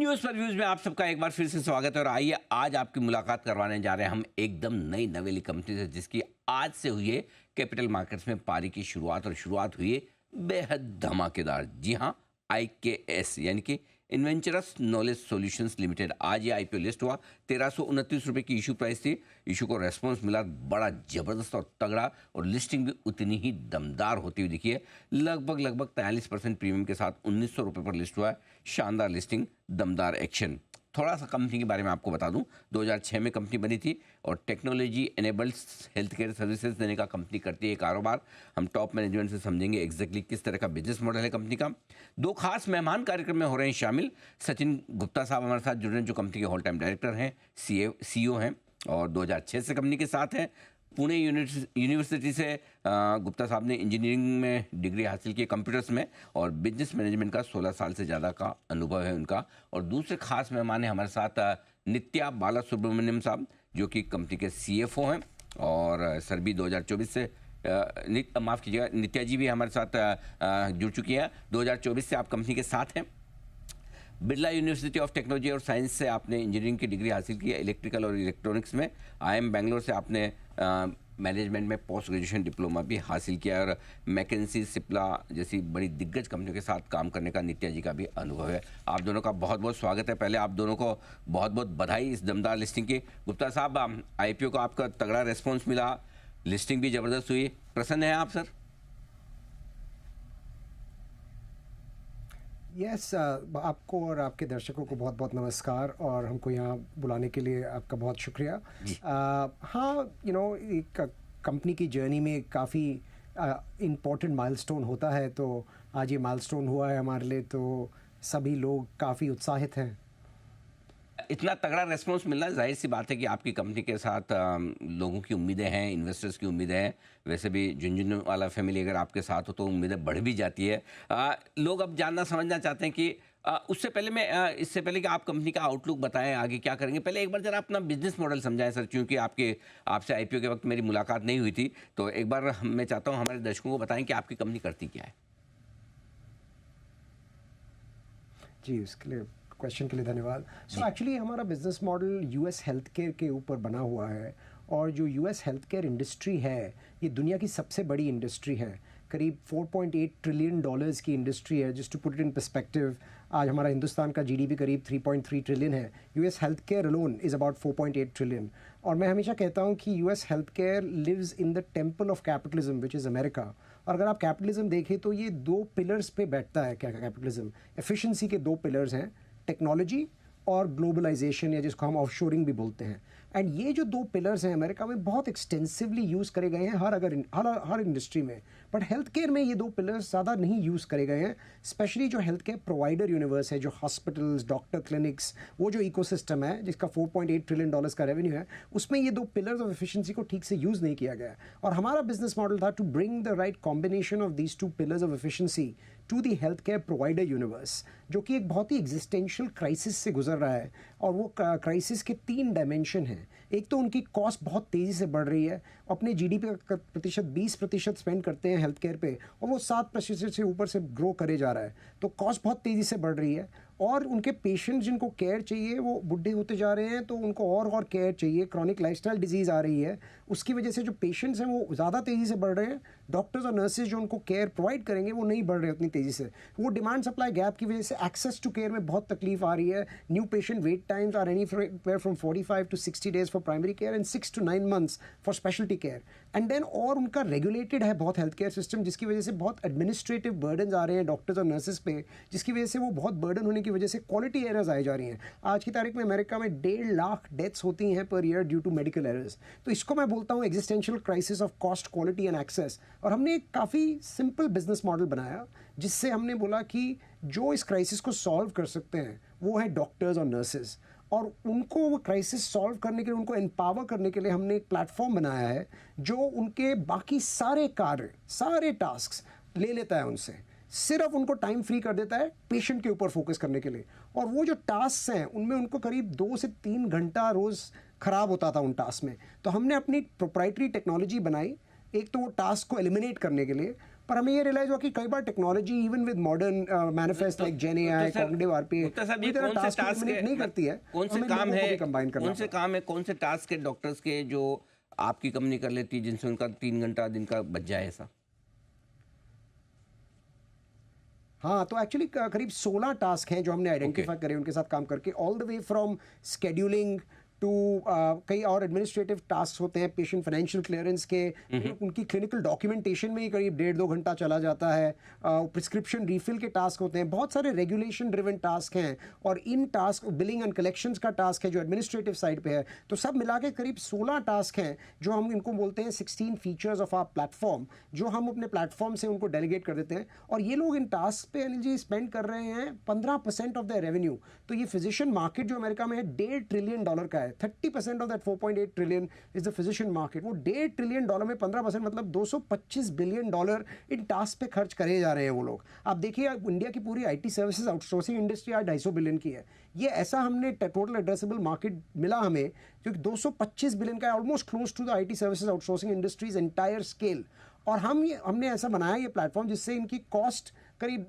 News पर views में आप सबका एक बार फिर से स्वागत है। और आइए आज आपकी मुलाकात करवाने जा रहे हैं हम एकदम नई नवेली कंपनी से, जिसकी आज से हुई है कैपिटल मार्केट्स में पारी की शुरुआत। और शुरुआत हुई है बेहद धमाकेदार। जी हाँ, IKS यानी कि इन्वेंचरस नॉलेज सॉल्यूशंस लिमिटेड। आज ये IPO लिस्ट हुआ। 1329 रुपये की इशू प्राइस थी। इशू को रेस्पॉन्स मिला बड़ा ज़बरदस्त और तगड़ा, और लिस्टिंग भी उतनी ही दमदार होती हुई दिखी है। लगभग 43% प्रीमियम के साथ 1900 रुपये पर लिस्ट हुआ है। शानदार लिस्टिंग, दमदार एक्शन। थोड़ा सा कंपनी के बारे में आपको बता दूं, 2006 में कंपनी बनी थी और technology enabled health care services देने का कंपनी करती है कारोबार। हम टॉप मैनेजमेंट से समझेंगे एग्जैक्टली किस तरह का बिजनेस मॉडल है कंपनी का। दो खास मेहमान कार्यक्रम में हो रहे हैं शामिल। सचिन गुप्ता साहब हमारे साथ जुड़ रहे हैं, जो कंपनी के होल टाइम डायरेक्टर हैं, CEO हैं और 2006 से कंपनी के साथ हैं। पुणे यूनिवर्सिटी से गुप्ता साहब ने इंजीनियरिंग में डिग्री हासिल की कंप्यूटर्स में, और बिजनेस मैनेजमेंट का 16 साल से ज़्यादा का अनुभव है उनका। और दूसरे खास मेहमान हैं हमारे साथ नित्या बाला सुब्रमण्यम साहब, जो कि कंपनी के CFO हैं। और सर भी 2024 से माफ़ कीजिएगा, नित्या जी भी हमारे साथ जुड़ चुकी हैं। 2024 से आप कंपनी के साथ हैं। बिरला यूनिवर्सिटी ऑफ टेक्नोलॉजी और साइंस से आपने इंजीनियरिंग की डिग्री हासिल की है, इलेक्ट्रिकल और इलेक्ट्रॉनिक्स में। IIM बैंगलोर से आपने मैनेजमेंट में पोस्ट ग्रेजुएशन डिप्लोमा भी हासिल किया है, और मैकेंसी, सिप्ला जैसी बड़ी दिग्गज कंपनियों के साथ काम करने का नित्या जी का भी अनुभव है। आप दोनों का बहुत बहुत स्वागत है। पहले आप दोनों को बहुत बहुत बधाई इस दमदार लिस्टिंग की। गुप्ता साहब, IPO को आपका तगड़ा रिस्पॉन्स मिला, लिस्टिंग भी ज़बरदस्त हुई, प्रसन्न हैं आप सर? यस, आपको और आपके दर्शकों को बहुत बहुत नमस्कार, और हमको यहाँ बुलाने के लिए आपका बहुत शुक्रिया। हाँ, एक कंपनी की जर्नी में काफ़ी इम्पोर्टेंट माइलस्टोन होता है, तो आज ये माइलस्टोन हुआ है हमारे लिए, तो सभी लोग काफ़ी उत्साहित हैं। इतना तगड़ा रेस्पॉन्स मिलना, जाहिर सी बात है कि आपकी कंपनी के साथ लोगों की उम्मीदें हैं, इन्वेस्टर्स की उम्मीदें हैं। वैसे भी झुंझुनवाला फैमिली अगर आपके साथ हो तो उम्मीदें बढ़ भी जाती है। लोग अब जानना समझना चाहते हैं कि उससे पहले इससे पहले कि आप कंपनी का आउटलुक बताएं आगे क्या करेंगे, पहले एक बार जरा अपना बिजनेस मॉडल समझाएं सर, क्योंकि आपसे IPO के वक्त मेरी मुलाकात नहीं हुई थी। तो एक बार मैं चाहता हूँ हमारे दर्शकों को बताएं कि आपकी कंपनी करती क्या है। जी, उसके लिए क्वेश्चन के लिए धन्यवाद। सो एक्चुअली हमारा business model US health care के ऊपर बना हुआ है, और जो US हेल्थ केयर इंडस्ट्री है ये दुनिया की सबसे बड़ी इंडस्ट्री है। करीब $4.8 ट्रिलियन की इंडस्ट्री है। Just to put it in perspective, आज हमारा हिंदुस्तान का GDP करीब 3.3 ट्रिलियन है। US health care alone is about 4.8 trillion. और मैं हमेशा कहता हूँ कि US health care lives in the temple of capitalism which is America. और अगर आप कैपिटलिज्म देखें तो ये दो पिलर्स पे बैठता है। क्या कैपिटलिज्म? एफिशिएंसी के दो पिलर्स हैं, टेक्नोलॉजी और ग्लोबलाइजेशन, या जिसको हम ऑफशोरिंग भी बोलते हैं। एंड ये जो दो पिलर्स हैं अमेरिका में बहुत एक्सटेंसिवली यूज़ करे गए हैं हर इंडस्ट्री में। बट हेल्थ केयर में ये दो पिलर्स ज़्यादा नहीं यूज़ करे गए हैं। स्पेशली जो हेल्थ केयर प्रोवाइडर यूनिवर्स है, जो हॉस्पिटल्स, डॉक्टर, क्लिनिक्स, वो जो इकोसिस्टम है जिसका $4.8 ट्रिलियन का रेवेन्यू है, उसमें ये दो पिलर्स ऑफ एफिशिएंसी को ठीक से यूज़ नहीं किया गया। और हमारा बिजनेस मॉडल था to bring the right combination of these two pillars of efficiency to the health care provider universe, जो कि एक बहुत ही एग्जिस्टेंशियल क्राइसिस से गुजर रहा है। और वो क्राइसिस के 3 डायमेंशन हैं। एक तो उनकी कॉस्ट बहुत तेज़ी से बढ़ रही है। अपने GDP का प्रतिशत 20% स्पेंड करते हैं हेल्थ केयर पे, और वो 7% से ऊपर से ग्रो करे जा रहा है। तो कॉस्ट बहुत तेज़ी से बढ़ रही है, और उनके पेशेंट जिनको केयर चाहिए वो बुढ़े होते जा रहे हैं, तो उनको और केयर चाहिए। क्रॉनिक लाइफस्टाइल डिजीज़ आ रही है, उसकी वजह से जो पेशेंट्स हैं वो ज़्यादा तेज़ी से बढ़ रहे हैं। डॉक्टर्स और नर्सेज जो उनको केयर प्रोवाइड करेंगे वो नहीं बढ़ रहे उतनी तेज़ी से। वो डिमांड सप्लाई गैप की वजह से एक्सेस टू केयर में बहुत तकलीफ आ रही है। New patient wait times are anywhere from 45 to 60 days for primary care and 6 to 9 months for speciality care. And then और उनका रेगुलेटेड है बहुत हेल्थ केयर सिस्टम, जिसकी वजह से बहुत एडमिनिस्ट्रेटिव बर्डन आ रहे हैं डॉक्टर्स और नर्सेज पे, जिसकी वजह से वो बहुत बर्डन होने की वजह से क्वालिटी एरर्स आई जा रही हैं। आज की तारीख में अमेरिका में 1.5 लाख डेथ्स होती हैं पर year due to medical errors. तो इसको मैं बोलता हूँ existential crisis of cost, quality and access. और हमने एक काफ़ी सिंपल बिजनेस मॉडल बनाया, जिससे हमने बोला कि जो इस क्राइसिस को सॉल्व कर सकते हैं वो है डॉक्टर्स और नर्सेज। और उनको वो क्राइसिस सॉल्व करने के लिए, उनको एम्पावर करने के लिए हमने एक प्लेटफॉर्म बनाया है जो उनके बाकी सारे कार्य, सारे टास्क ले लेता है उनसे, सिर्फ उनको टाइम फ्री कर देता है पेशेंट के ऊपर फोकस करने के लिए। और वो जो टास्क हैं उनमें उनको करीब 2 से 3 घंटा रोज़ ख़राब होता था उन टास्क में। तो हमने अपनी प्रोप्राइटरी टेक्नोलॉजी बनाई, एक तो वो टास्क को एलिमिनेट करने के लिए, पर हमें ये रियलाइज हुआ कि कई बार technology even with modern manifest like gen AI, cognitive RPA नहीं करती है। कौन से हमें काम लोगों को है, भी combine करना कौन से पड़ता काम है, कौन से टास्क है डॉक्टर्स के जो आपकी कंपनी कर लेती है, जिनसे उनका 3 घंटा दिन का बच जाए ऐसा? हाँ, तो एक्चुअली करीब 16 टास्क हैं जो हमने आइडेंटिफाई करे उनके साथ काम करके, all the way from scheduling to कई और एडमिनिस्ट्रेटिव टास्क होते हैं, पेशेंट फाइनेंशियल क्लियरेंस के, उनकी क्लिनिकल डॉक्यूमेंटेशन में ही करीब 1.5-2 घंटा चला जाता है, प्रिस्क्रिप्शन रिफिल के टास्क होते हैं, बहुत सारे रेगुलेशन ड्रिवन टास्क हैं, और इन टास्क बिलिंग एंड कलेक्शंस का टास्क है जो एडमिनिस्ट्रेटिव साइड पे है। तो सब मिला के करीब 16 टास्क हैं जो हम इनको बोलते हैं 16 फीचर्स ऑफ आवर प्लेटफॉर्म, जो हम अपने प्लेटफॉर्म से उनको डेलीगेट कर देते हैं, और ये लोग इन टास्क पे अनिल जी स्पेंड कर रहे हैं 15% ऑफ द रेवेन्यू। तो ये फिजिशियन मार्केट जो अमेरिका में है $1.5 ट्रिलियन का है, 30% of that 4.8 trillion is the physician market. वो $1.5 ट्रिलियन में 15% मतलब $225 बिलियन इन टास्क पे खर्च करे जा रहे हैं वो लोग। आप देखिए इंडिया की पूरी आईटी सर्विसेज आउटसोर्सिंग इंडस्ट्री आज 250 बिलियन की है। ये ऐसा हमने टोटल एड्रेसेबल मार्केट मिला हमें जो कि 225 बिलियन का है, almost close to the IT services outsourcing industries entire scale. और हमने ऐसा बनाया ये प्लेटफॉर्म जिससे इनकी कॉस्ट करीब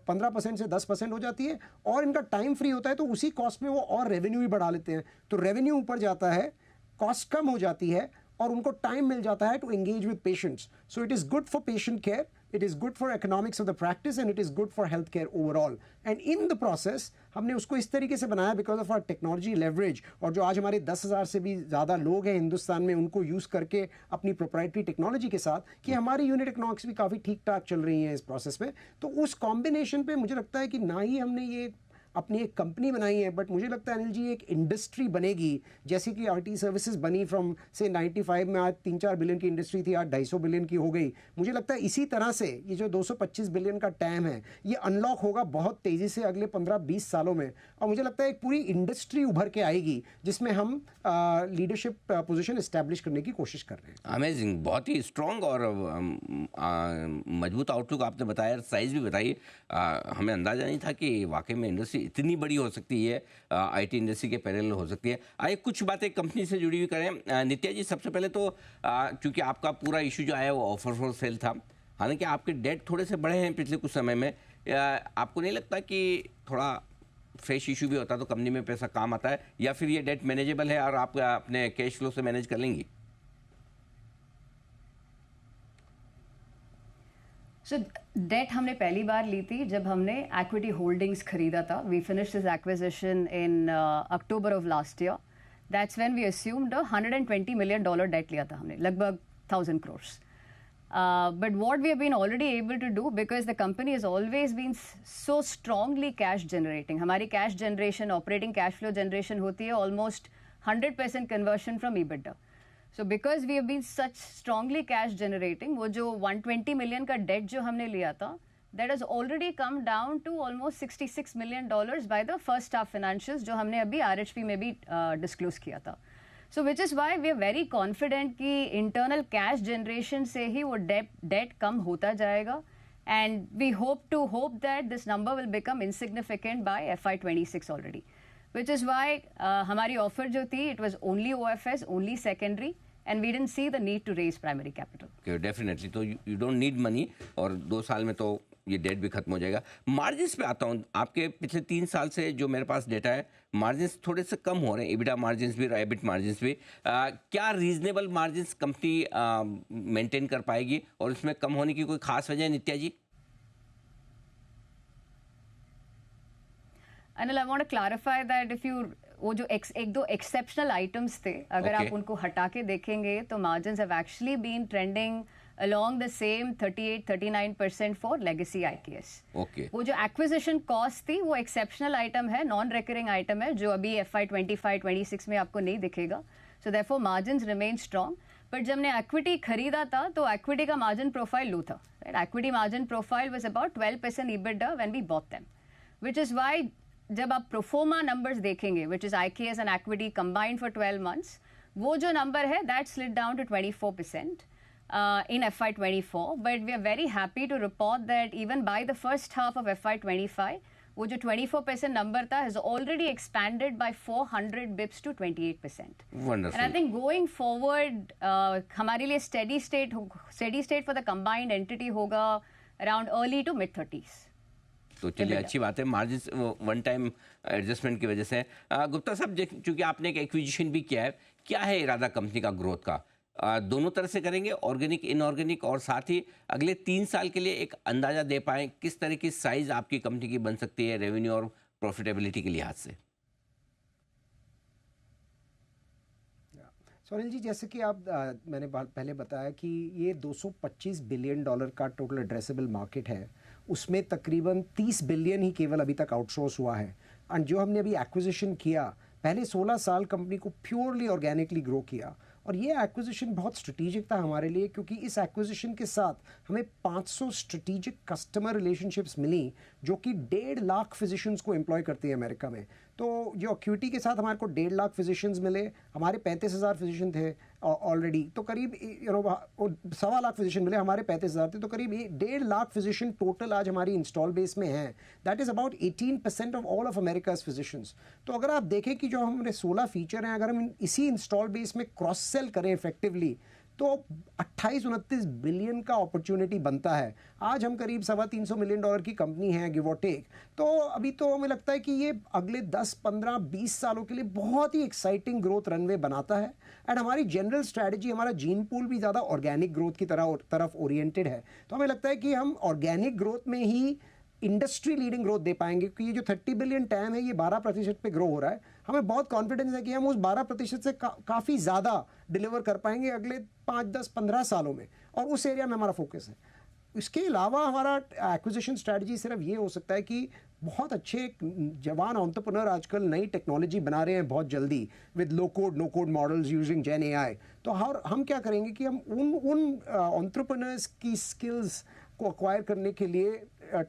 15% से 10% हो जाती है, और इनका टाइम फ्री होता है, तो उसी कॉस्ट में वो और रेवेन्यू भी बढ़ा लेते हैं। तो रेवेन्यू ऊपर जाता है, कॉस्ट कम हो जाती है, और उनको टाइम मिल जाता है to engage with patients. So it is good for patient care, it is good for economics of the practice, and it is good for healthcare overall. And in the process हमने उसको इस तरीके से बनाया because of our technology leverage, और जो आज हमारे 10,000 से भी ज़्यादा लोग हैं हिंदुस्तान में, उनको यूज़ करके अपनी प्रोप्राइटरी टेक्नोलॉजी के साथ, कि हमारी यूनिट इकोनॉमिक्स भी काफ़ी ठीक ठाक चल रही हैं इस प्रोसेस में। तो उस कॉम्बिनेशन पे मुझे लगता है कि ना ही हमने ये अपनी एक कंपनी बनाई है, बट मुझे लगता है अनिल जी एक इंडस्ट्री बनेगी, जैसे कि आरटी सर्विसेज बनी फ्रॉम से 95 में, आज 3-4 बिलियन की इंडस्ट्री थी, आज 250 बिलियन की हो गई। मुझे लगता है इसी तरह से ये जो 225 बिलियन का टैम है, ये अनलॉक होगा बहुत तेज़ी से अगले 15-20 सालों में, और मुझे लगता है एक पूरी इंडस्ट्री उभर के आएगी जिसमें हम लीडरशिप पोजीशन इस्टेब्लिश करने की कोशिश कर रहे हैं। अमेजिंग, बहुत ही स्ट्रॉन्ग और मजबूत आउटलुक आपने बताया, साइज़ भी बताइए। हमें अंदाज़ा नहीं था कि वाकई में इंडस्ट्री इतनी बड़ी हो सकती है, आईटी इंडस्ट्री के पैरेलल हो सकती है। आइए कुछ बातें कंपनी से जुड़ी हुई करें। नित्या जी, सबसे पहले तो क्योंकि आपका पूरा इशू जो आया वो ऑफर फॉर सेल था, हालांकि आपके डेट थोड़े से बढ़े हैं पिछले कुछ समय में, आपको नहीं लगता कि थोड़ा फ्रेश इशू भी होता तो कंपनी में पैसा काम आता है, या फिर ये डेट मैनेजेबल है और आप अपने कैश फ्लो से मैनेज कर लेंगी? सो डेट हमने पहली बार ली थी जब हमने इक्विटी होल्डिंग्स खरीदा था। We finished this acquisition in October of last year. That's when we assumed $120 million debt लिया था हमने, लगभग 1000 crores. But what we have been already able to do, because the company has always been so strongly cash generating, हमारी cash generation, operating cash flow generation होती है almost 100% conversion from EBITDA. So because we have been such strongly cash generating, वो जो 120 million का debt जो हमने लिया था, that has already come down to almost $66 million by the first half financials जो हमने अभी RHP में भी disclose किया था. So which is why we are very confident कि internal cash generation से ही वो debt कम होता जाएगा, and we hope that this number will become insignificant by FY26 already. Which is why हमारी offer जो थी, it was only OFS, only secondary, and we didn't see the need to raise primary capital. Okay, definitely. तो you don't need money, और 2 साल में तो ये date भी खत्म हो जाएगा। मार्जिन्स पे आता हूँ, आपके पिछले 3 साल से जो मेरे पास डेटा है, मार्जिन्स थोड़े से कम हो रहे हैं, EBITDA मार्जिन्स भी, एबिट मार्जिन्स भी। क्या रीजनेबल मार्जिन्स कंपनी मेंटेन कर पाएगी, और इसमें कम होने की कोई खास वजह है नित्या जी? Anil, I want to clarify that if you वो जो एक दो एक्सेप्शनल आइटम्स थे, अगर आप उनको हटा के देखेंगे तो margins have actually been trending along the same 38-39% for legacy IKS. Okay. वो जो acquisition cost थी वो exceptional item है, non recurring item है, जो अभी FY25-26 में आपको नहीं दिखेगा. So therefore margins remain strong. But जब हमने equity खरीदा था तो equity का margin profile लो था. Right? Equity margin profile was about 12% EBITDA when we bought them. Which is why जब आप pro forma numbers देखेंगे, which is IKS and equity combined for 12 months, वो जो number है that slid down to 24%. In FY24, but we are very happy to report that even by the first half of FY25, वो जो 24% नंबर था has already expanded by 400 bips to 28%. Wonderful. And I think going forward हमारे लिए steady state for the combined entity होगा around early to mid 30s. तो चलिए अच्छी बात है. मार्जिन वन टाइम एडजस्टमेंट की वजह से. गुप्ता साहब, चूंकि आपने एक एक्विजिशन भी किया है, क्या है इरादा कंपनी का ग्रोथ का? दोनों तरह से करेंगे, ऑर्गेनिक इनऑर्गेनिक, और साथ ही अगले 3 साल के लिए एक अंदाजा दे पाएं किस तरह की साइज आपकी कंपनी की बन सकती है रेवेन्यू और प्रॉफिटेबिलिटी के लिहाज से? सोनिल जी, जैसे कि आप मैंने पहले बताया कि ये $225 बिलियन का टोटल एड्रेसेबल मार्केट है. उसमें तकरीबन 30 बिलियन ही केवल अभी तक आउटसोर्स हुआ है. एंड जो हमने अभी एक्विजिशन किया, पहले 16 साल कंपनी को प्योरली ऑर्गेनिकली ग्रो किया. और ये एक्विजिशन बहुत स्ट्रेटेजिक था हमारे लिए, क्योंकि इस एक्विजिशन के साथ हमें 500 स्ट्रेटेजिक कस्टमर रिलेशनशिप्स मिली जो कि 1.5 लाख फिजिशियंस को एम्प्लॉय करते हैं अमेरिका में. तो जो अक्यूटी के साथ हमारे को 1.5 लाख फिजिशियंस मिले. हमारे 35,000 फिजिशियन थे ऑलरेडी, तो करीब 1.25 लाख फिजिशियन मिले. हमारे 35,000 थे, तो करीब 1.5 लाख फिजिशियन टोटल आज हमारी इंस्टॉल बेस में हैं. That is about 18% of all of America's physicians. तो अगर आप देखें कि जो हमारे 16 फीचर हैं, अगर हम इसी इंस्टॉल बेस में क्रॉस सेल करें इफेक्टिवली, तो 28-29 बिलियन का अपॉर्चुनिटी बनता है. आज हम करीब $325 मिलियन की कंपनी है, गिव और टेक. तो अभी तो हमें लगता है कि ये अगले 10, 15, 20 सालों के लिए बहुत ही एक्साइटिंग ग्रोथ रनवे बनाता है. एंड हमारी जनरल स्ट्रैटेजी, हमारा जीन पूल भी ज़्यादा ऑर्गेनिक ग्रोथ की तरफ ओरिएंटेड है. तो हमें लगता है कि हम ऑर्गेनिक ग्रोथ में ही इंडस्ट्री लीडिंग ग्रोथ दे पाएंगे, क्योंकि ये जो 30 बिलियन टैम है, ये 12% पे ग्रो हो रहा है. हमें बहुत कॉन्फिडेंस है कि हम उस 12% से काफ़ी ज़्यादा डिलीवर कर पाएंगे अगले 5, 10, 15 सालों में. और उस एरिया में हमारा फोकस है. इसके अलावा हमारा एक्विजिशन स्ट्रैटेजी सिर्फ ये हो सकता है कि बहुत अच्छे जवान एंटरप्रेन्योर आजकल नई टेक्नोलॉजी बना रहे हैं बहुत जल्दी, with low code no code models using gen AI. तो हम क्या करेंगे कि हम उन एंटरप्रेन्योर्स की स्किल्स को अक्वायर करने के लिए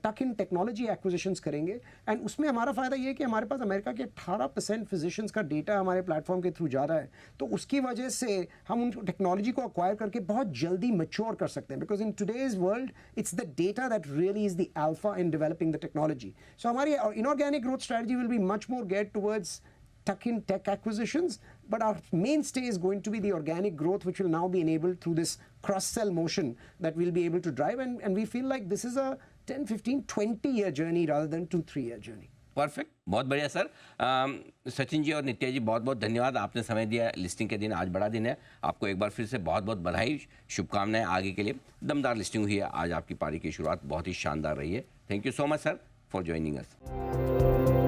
टक इन टेक्नोलॉजी एक्विजिशंस करेंगे. एंड उसमें हमारा फ़ायदा ये है कि हमारे पास अमेरिका के 18% फिजिशियंस का डेटा हमारे प्लेटफॉर्म के थ्रू जा रहा है. तो उसकी वजह से हम उन टेक्नोलॉजी को अक्वायर करके बहुत जल्दी मैच्योर कर सकते हैं, because in today's world it's the data that really is the alpha in developing the technology. So हमारी inorganic growth strategy will be much more गेट towards tuck-in tech acquisitions, but our mainstay is going to be the organic growth, which will now be enabled through this cross-sell motion that we'll be able to drive, and we feel like this is a 10, 15, 20-year journey rather than 2, 3-year journey. Perfect, बहुत बढ़िया sir. Sachin ji और नित्या जी, बहुत बहुत धन्यवाद, आपने समय दिया. Listing के दिन आज बड़ा दिन है, आपको एक बार फिर से बहुत बहुत बधाई, शुभकामनाएं आगे के लिए. दमदार लिस्टिंग हुई है आज, आपकी पारी की शुरुआत बहुत ही शानदार रही है. Thank you so much sir for joining us.